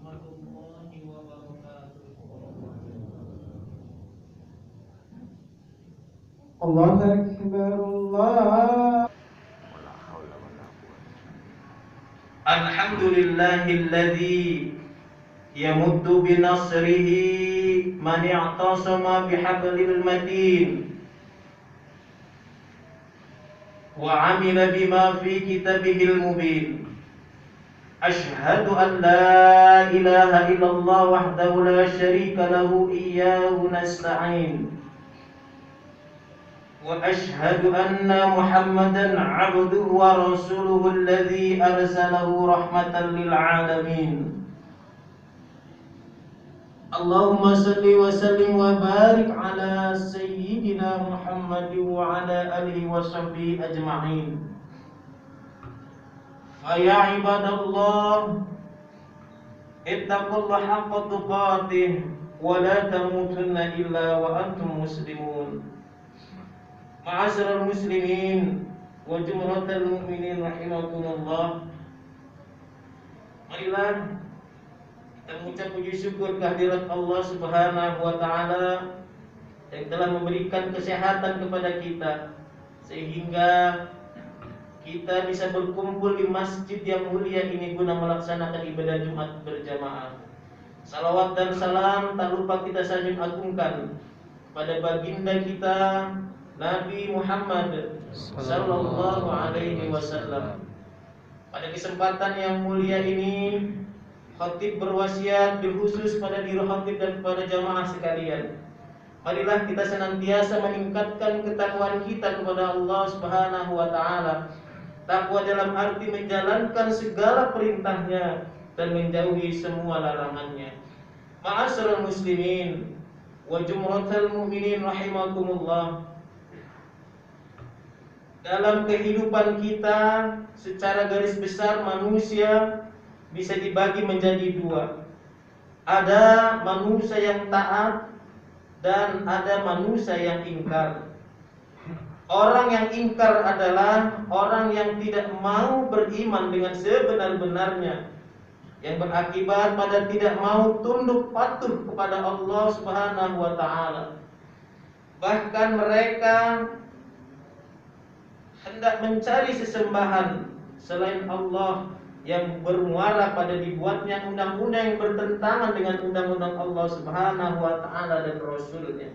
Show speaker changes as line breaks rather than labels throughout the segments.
warahmatullahi wabarakatuh.
Allahu Akbar Allah.
Alhamdulillahilladzi yamuddu binasrihi man i'tasama bihablil matin wa 'amila bima fi kitabihil mubin. Ashhadu an la ilaha illallah wahdahu la syarika lahu iyyahu nasta'in wa ashhadu anna Muhammadan 'abduhu wa rasuluhu alladzi arsalahu rahmatan lil 'alamin. Allahumma salli wa sallim wa barik ala sayyidina Muhammad wa ala alihi wa sahbihi ajma'in. Fa ya ibadallah, ittaqullaha haqqa tuqatih wa la tamutunna illa wa antum muslimun. Ma'asyiral muslimin wa jumlatal mu'minin rahimakumullah. Marilah kita mengucap puji syukur kehadirat Allah Subhanahu wa taala yang telah memberikan kesehatan kepada kita sehingga kita bisa berkumpul di masjid yang mulia ini guna melaksanakan ibadah Jumat berjamaah. Salawat dan salam tak lupa kita sanjung agungkan pada baginda kita Nabi Muhammad sallallahu alaihi wasallam. Pada kesempatan yang mulia ini, khatib berwasiat bil khusus pada diri khatib dan pada jamaah sekalian. Marilah kita senantiasa meningkatkan ketakwaan kita kepada Allah Subhanahu wa taala. Takwa dalam arti menjalankan segala perintahnya dan menjauhi semua larangannya. Ma'asyiral muslimin wa jumratal mu'minin rahimakumullah. Dalam kehidupan kita secara garis besar manusia bisa dibagi menjadi dua. Ada manusia yang taat dan ada manusia yang ingkar. Orang yang ingkar adalah orang yang tidak mau beriman dengan sebenar-benarnya, yang berakibat pada tidak mau tunduk patuh kepada Allah Subhanahu wa taala. Bahkan mereka hendak mencari sesembahan selain Allah yang bermuara pada dibuatnya undang-undang yang bertentangan dengan undang-undang Allah Subhanahu wa taala dan Rasulnya.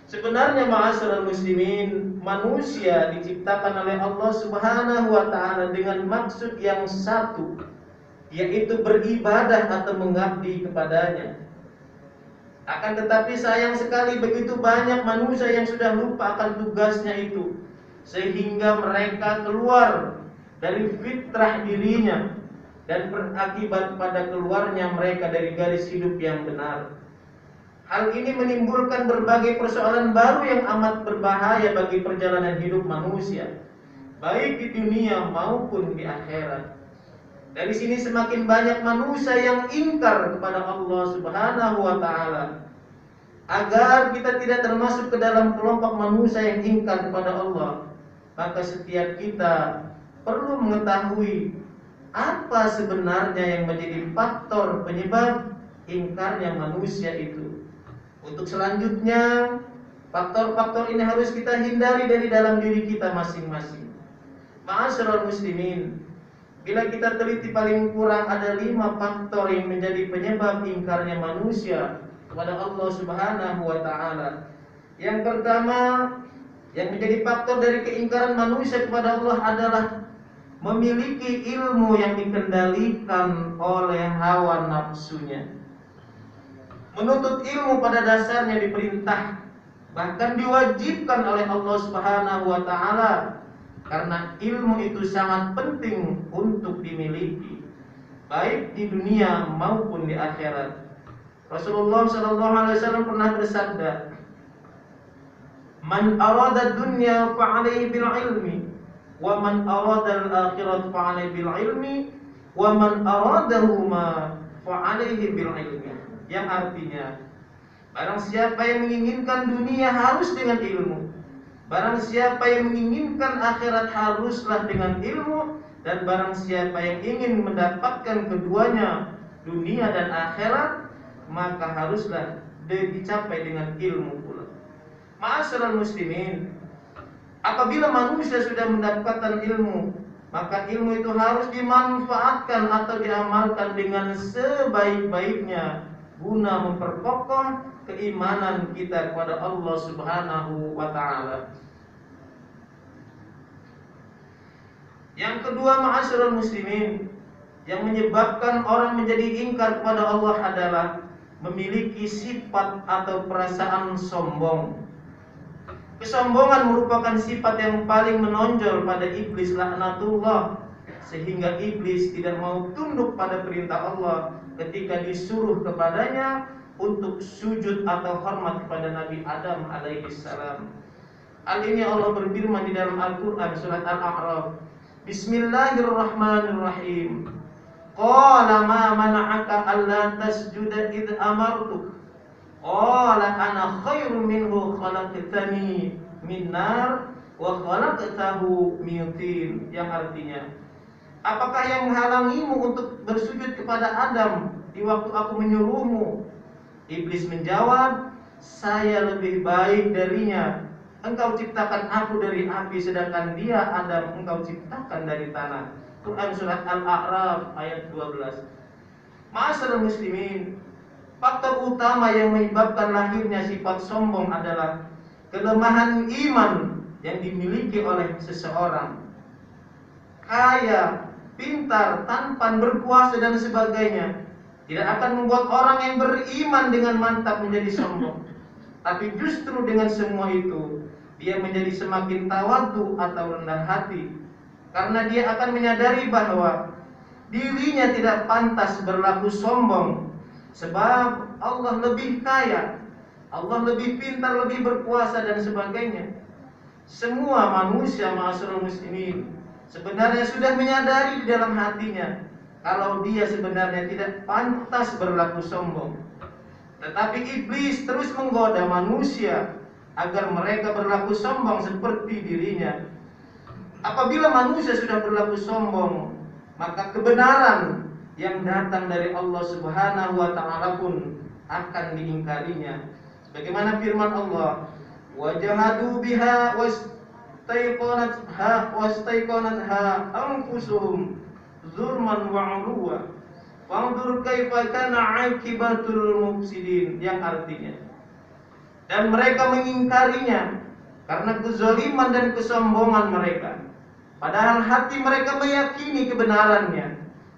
Sebenarnya ma'asyiral muslimin, manusia diciptakan oleh Allah Subhanahu wa taala dengan maksud yang satu, yaitu beribadah atau mengabdi kepadanya. Akan tetapi sayang sekali begitu banyak manusia yang sudah lupa akan tugasnya itu, sehingga mereka keluar dari fitrah dirinya dan berakibat pada keluarnya mereka dari garis hidup yang benar. Hal ini menimbulkan berbagai persoalan baru yang amat berbahaya bagi perjalanan hidup manusia, baik di dunia maupun di akhirat. Dari sini semakin banyak manusia yang ingkar kepada Allah Subhanahu wa taala. Agar kita tidak termasuk ke dalam kelompok manusia yang ingkar kepada Allah, maka setiap kita perlu mengetahui apa sebenarnya yang menjadi faktor penyebab ingkarnya manusia itu. Untuk selanjutnya, faktor-faktor ini harus kita hindari dari dalam diri kita masing-masing. Ma'asyiral muslimin, bila kita teliti paling kurang ada 5 faktor yang menjadi penyebab ingkarnya manusia kepada Allah Subhanahu wa taala. Yang pertama, yang menjadi faktor dari keingkaran manusia kepada Allah adalah memiliki ilmu yang dikendalikan oleh hawa nafsunya. Menuntut ilmu pada dasarnya diperintah, bahkan diwajibkan oleh Allah Subhanahu wa taala, karena ilmu itu sangat penting untuk dimiliki baik di dunia maupun di akhirat. Rasulullah sallallahu alaihi wasallam pernah bersabda, "Man arada dunya fa alaihi bil ilmi, wa man arada al-akhirat fa alaihi bil ilmi, wa man aradahuma fa alaihi bil ilmi." Yang artinya, barang siapa yang menginginkan dunia harus dengan ilmu, barang siapa yang menginginkan akhirat haruslah dengan ilmu, dan barang siapa yang ingin mendapatkan keduanya dunia dan akhirat, maka haruslah dicapai dengan ilmu pula. Ma'asyiral muslimin, apabila manusia sudah mendapatkan ilmu, maka ilmu itu harus dimanfaatkan atau diamalkan dengan sebaik-baiknya guna memperkokoh keimanan kita kepada Allah Subhanahu wa taala. Yang kedua, ma'asyiral muslimin, yang menyebabkan orang menjadi ingkar kepada Allah adalah memiliki sifat atau perasaan sombong. Kesombongan merupakan sifat yang paling menonjol pada iblis laknatullah, sehingga iblis tidak mau tunduk pada perintah Allah ketika disuruh kepadanya untuk sujud atau hormat kepada Nabi Adam alaihi salam. Hal ini Allah berfirman di dalam Al-Qur'an surat Al-A'raf, Bismillahirrahmanirrahim. Qala ma mana'aka alla tasjuda id amartuk. Qala ana khairum minhu khalaqtani min nar wa khalaqtahu min tin. Yang artinya, apakah yang menghalangimu untuk bersujud kepada Adam di waktu aku menyuruhmu? Iblis menjawab, saya lebih baik darinya. Engkau ciptakan aku dari api, sedangkan dia Adam engkau ciptakan dari tanah. Quran surat Al-A'raf ayat 12. Ma'asyiral muslimin, faktor utama yang menyebabkan lahirnya sifat sombong adalah kelemahan iman yang dimiliki oleh seseorang. Kaya, pintar, tampan, berkuasa dan sebagainya tidak akan membuat orang yang beriman dengan mantap menjadi sombong. Tapi justru dengan semua itu, dia menjadi semakin tawadhu atau rendah hati, karena dia akan menyadari bahwa dirinya tidak pantas berlaku sombong, sebab Allah lebih kaya, Allah lebih pintar, lebih berkuasa dan sebagainya. Semua manusia, ma'asyiral muslimin, sebenarnya sudah menyadari di dalam hatinya kalau dia sebenarnya tidak pantas berlaku sombong. Tetapi iblis terus menggoda manusia agar mereka berlaku sombong seperti dirinya. Apabila manusia sudah berlaku sombong, maka kebenaran yang datang dari Allah Subhanahu wa taala pun akan diingkarinya. Bagaimana firman Allah, wajahadu biha wastaiqanatha anfusuhum zulman wa 'uluwa wanzur kaifa kana 'aqibatul mufsidin. Yang artinya, dan mereka mengingkarinya karena kezaliman dan kesombongan mereka, padahal hati mereka meyakini kebenarannya.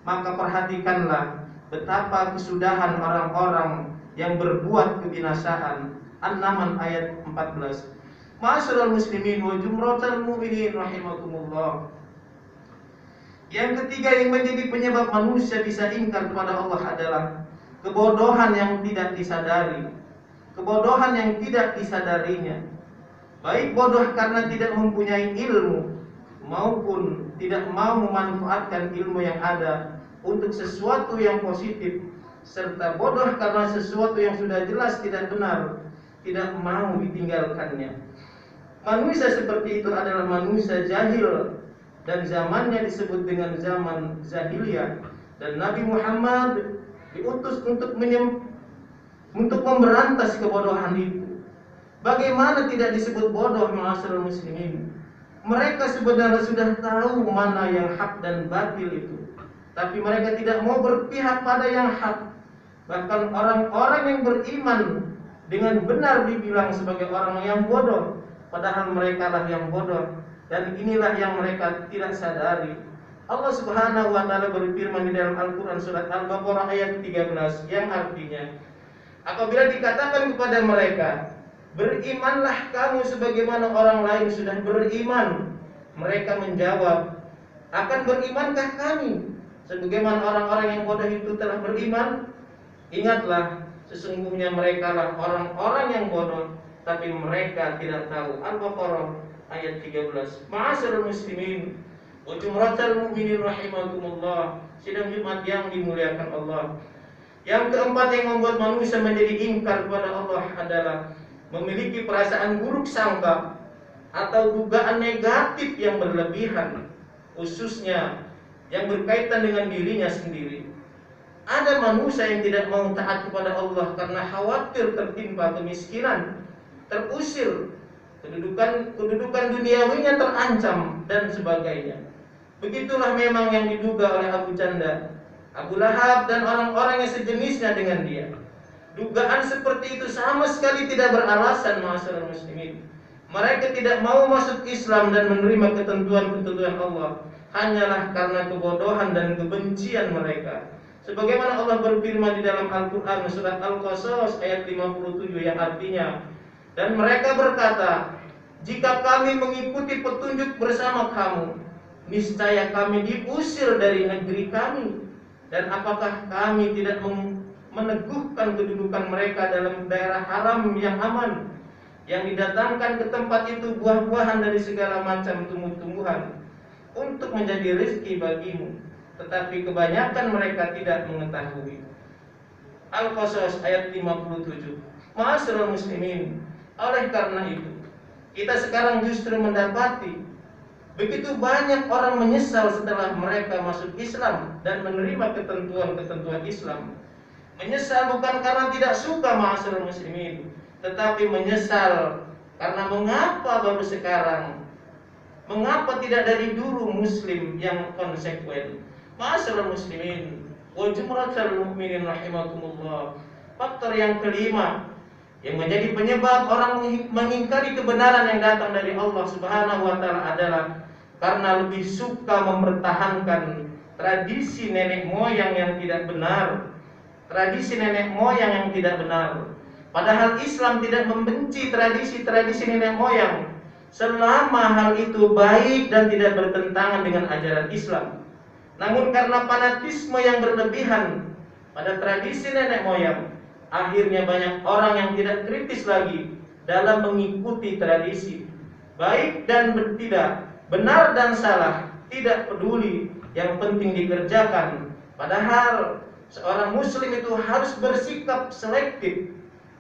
Maka perhatikanlah betapa kesudahan orang-orang yang berbuat kebinasaan. An-Naml ayat 14. Ma'asyiral muslimin wa jumratal mu'minin rahimakumullah. Yang ketiga yang menjadi penyebab manusia bisa ingkar kepada Allah adalah kebodohan yang tidak disadari, kebodohan yang tidak disadarinya. Baik bodoh karena tidak mempunyai ilmu, maupun tidak mau memanfaatkan ilmu yang ada untuk sesuatu yang positif, serta bodoh karena sesuatu yang sudah jelas tidak benar, tidak mau ditinggalkannya. Manusia seperti itu adalah manusia jahil, dan zamannya disebut dengan zaman jahiliyah, dan Nabi Muhammad diutus untuk memberantas kebodohan itu. Bagaimana tidak disebut bodoh, ma'asyiral muslimin? Mereka sebenarnya sudah tahu mana yang hak dan batil itu, tapi mereka tidak mau berpihak pada yang hak. Bahkan orang-orang yang beriman dengan benar dibilang sebagai orang yang bodoh, padahal mereka lah yang bodoh. Dan inilah yang mereka tidak sadari. Allah Subhanahu wa taala berfirman di dalam Al-Qur'an surat Al-Baqarah ayat 13, yang artinya, apabila dikatakan kepada mereka, berimanlah kamu sebagaimana orang lain sudah beriman, mereka menjawab, akan berimankah kami sebagaimana orang-orang yang bodoh itu telah beriman? Ingatlah, sesungguhnya mereka lah orang-orang yang bodoh, tapi mereka tidak tahu. Al-Baqarah ayat 13. Ma'asyiral muslimin wa jumratal mu'minin rahimakumullah, sidang Jumat yang dimuliakan Allah. Yang keempat yang membuat manusia menjadi ingkar kepada Allah adalah memiliki perasaan buruk sangka atau dugaan negatif yang berlebihan, khususnya yang berkaitan dengan dirinya sendiri. Ada manusia yang tidak mau taat kepada Allah karena khawatir tertimpa kemiskinan, terusir, kedudukan duniawinya terancam dan sebagainya. Begitulah memang yang diduga oleh Abu Janda, Abu Lahab dan orang-orang yang sejenisnya dengan dia. Dugaan seperti itu sama sekali tidak beralasan, ma'asyiral muslimin. Mereka tidak mau masuk Islam dan menerima ketentuan-ketentuan Allah hanyalah karena kebodohan dan kebencian mereka. Sebagaimana Allah berfirman di dalam Al-Quran surat Al-Qasas ayat 57 yang artinya, dan mereka berkata, jika kami mengikuti petunjuk bersama kamu, niscaya kami diusir dari negeri kami. Dan apakah kami tidak meneguhkan kedudukan mereka dalam daerah haram yang aman, yang didatangkan ke tempat itu buah-buahan dari segala macam tumbuh-tumbuhan untuk menjadi rezeki bagimu, tetapi kebanyakan mereka tidak mengetahui. Al-Qasas ayat 57. Ma'asyiral muslimin, oleh karena itu kita sekarang justru mendapati begitu banyak orang menyesal setelah mereka masuk Islam dan menerima ketentuan-ketentuan Islam. Menyesal bukan karena tidak suka, ma'asyiral muslimin, tetapi menyesal karena mengapa baru sekarang, mengapa tidak dari dulu muslim yang konsekuen. Ma'asyiral muslimin wa jumratul mu'minin rahimakumullah. Faktor yang kelima yang menjadi penyebab orang mengingkari kebenaran yang datang dari Allah Subhanahu wa taala adalah karena lebih suka mempertahankan tradisi nenek moyang yang tidak benar. Tradisi nenek moyang yang tidak benar. Padahal Islam tidak membenci tradisi-tradisi nenek moyang selama hal itu baik dan tidak bertentangan dengan ajaran Islam. Namun karena fanatisme yang berlebihan pada tradisi nenek moyang, akhirnya banyak orang yang tidak kritis lagi dalam mengikuti tradisi. Baik dan tidak, benar dan salah, tidak peduli, yang penting dikerjakan. Padahal seorang muslim itu harus bersikap selektif.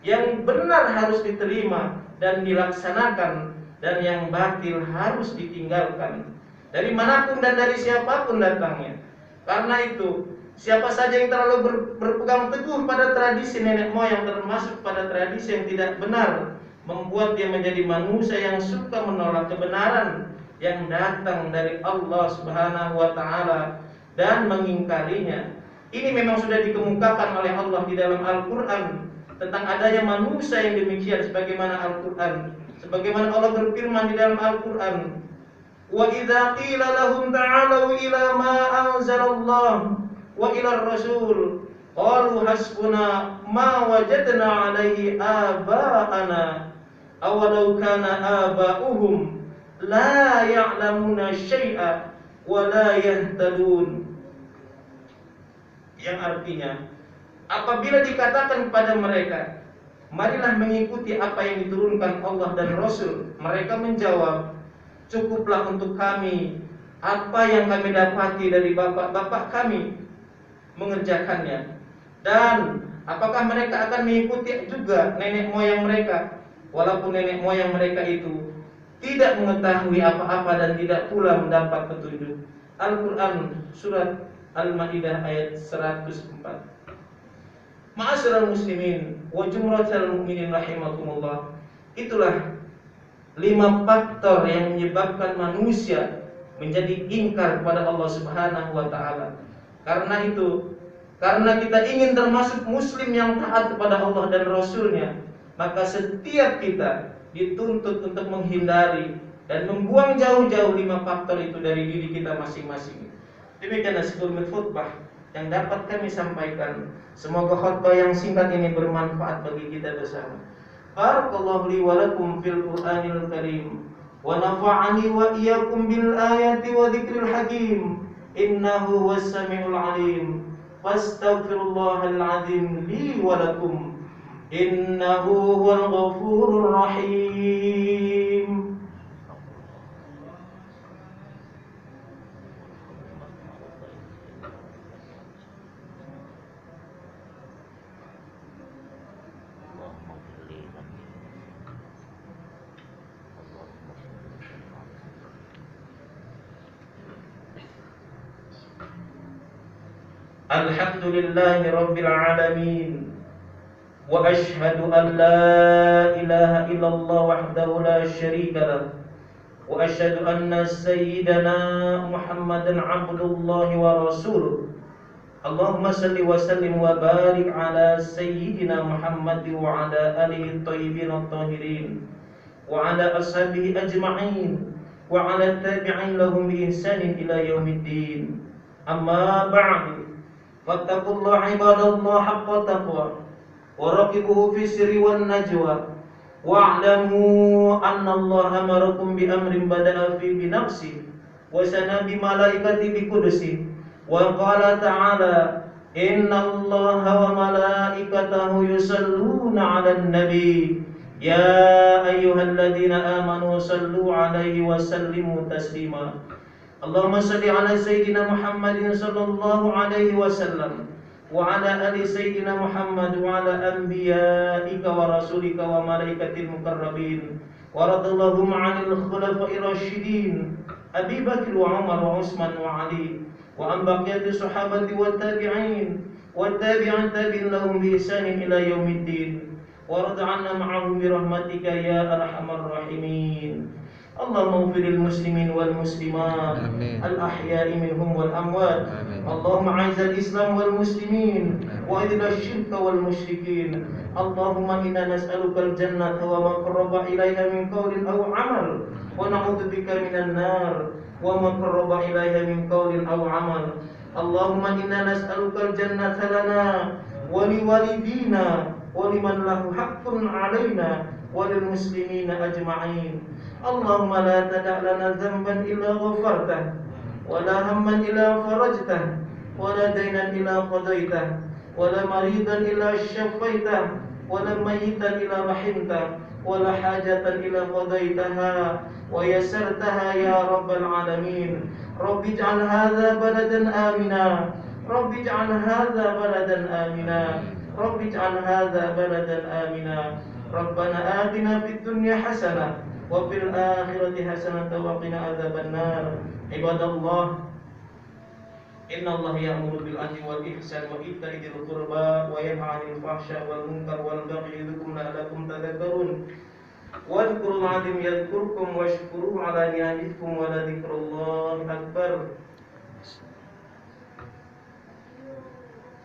Yang benar harus diterima dan dilaksanakan, dan yang batil harus ditinggalkan, dari manapun dan dari siapapun datangnya. Karena itu, siapa saja yang terlalu berpegang teguh pada tradisi nenek moyang, termasuk pada tradisi yang tidak benar, membuat dia menjadi manusia yang suka menolak kebenaran yang datang dari Allah Subhanahu wa taala dan mengingkarinya. Ini memang sudah dikemukakan oleh Allah di dalam Al-Qur'an tentang adanya manusia yang demikian, sebagaimana Al-Qur'an, sebagaimana Allah berfirman di dalam Al-Qur'an, wa idza qila lahum ta'alu ila ma anzalallah wa ila ar-rasul qalu hasbuna ma wajadna alaihi aba'ana aw law kana aba'uhum la ya'lamuna syai'a wa la yahtadun. Yang artinya, apabila dikatakan kepada mereka, marilah mengikuti apa yang diturunkan Allah dan Rasul, mereka menjawab, cukuplah untuk kami apa yang kami dapati dari bapak-bapak kami mengerjakannya. Dan apakah mereka akan mengikuti juga nenek moyang mereka, walaupun nenek moyang mereka itu tidak mengetahui apa-apa dan tidak pula mendapat petunjuk. Al-Quran surat Al-Maidah ayat 104. Ma'asyiral muslimin wa jumratul mu'minin rahimakumullah. Itulah 5 faktor yang menyebabkan manusia menjadi ingkar kepada Allah Subhanahu wa taala. Karena itu, karena kita ingin termasuk muslim yang taat kepada Allah dan Rasulnya, maka setiap kita dituntut untuk menghindari dan membuang jauh-jauh 5 faktor itu dari diri kita masing-masing. Demikianlah sekelumit khutbah yang dapat kami sampaikan. Semoga khutbah yang singkat ini bermanfaat bagi kita bersama. Barakallahu li wa lakum fil Qur'anil Karim wa nafa'ani wa iyyakum bil ayati wa dzikril hakim. Innahu was samiul alim. Fastaghfirullahal azim li wa lakum. Innahu huwal ghafurur rahim. Alhamdulillahi Rabbil Alamin. Wa ashhadu an la ilaha illallah wahdahu la syarika lah. Wa ashhadu anna sayyidana Muhammadan abdullahi wa rasuluh. Allahumma salli wa sallim wa barik ala sayyidina Muhammad wa ala alihi thayyibin at-tahirin wa ala ashabihi ajma'in wa ala tabi'in lahum bi ihsanin ila yaumiddin. Amma ba'du. Fattaqullaha ibadallahi haqqa taqwa wa raqibuhu fi sirri wan najwa. Wa'lamu anna Allah amarakum bi amrin bada'a fi bi nafsi wa sana bi malaikati bi kudusi wa qala ta'ala inna Allaha wa malaikatahu yusalluna 'alan nabi ya ayyuhalladzina amanu sallu 'alaihi wa sallimu taslima. Allahumma salli 'ala sayyidina Muhammadin sallallahu alaihi wasallam wa ala ali sayyidina Muhammad wa ala anbiya'ika wa rasulika wa malaikatil mukarrabin wa radallahu 'anil khulafa'ir rasyidin Abi Bakr wa Umar wa Utsman wa Ali wa an baqiyati sahabati wa tabi'in wa tabi'in tabi'in lahum bi ihsanin ila yaumiddin wa rad 'anna ma'ahum bi rahmatika ya arhamar rahimin. Allahumma ighfir lil muslimin wal muslimat al ahya'i minhum wal amwat. Allahumma a'izzal islam wal muslimin wa idhil syirka wal musyrikin. Allahumma inna nas'aluka al jannata wa ma qarraba ilaiha min qawlin aw amal wa na'udzubika minan nar wa ma qarraba ilaiha min qawlin aw amal. Allahumma inna nas'aluka al jannata lana wa liwalidina wa liman lahu haqqun 'alaina wa lil muslimina ajma'in. Allahumma la tada' lana dhanban illa ghafartah wa la hamman illa farajtah wa la daynan illa qadaitah wa la maridan illa syafaitah wa la mayyitan illa rahimtah wa la hajatan illa qadaitaha wa yassartaha ya rabbal alamin. Rabbi ij'al hadha baladan amina, Rabbi ij'al hadha baladan amina, Rabbi ij'al hadha baladan amina. Rabbana atina fid dunya hasanah wa fil akhirati hasanatan wa qina adzabannar. Ibadallah, innallaha ya'muru bil 'adli wal ihsani wa ita'i dzil qurba wa yanha 'anil fahsya'i wal munkar wal baghi ya'idzukum la'allakum tadhakkarun. Wadhkurul 'azim yadhkurkum washkuruhu 'ala ni'amikum wa la dzikrullahi akbar.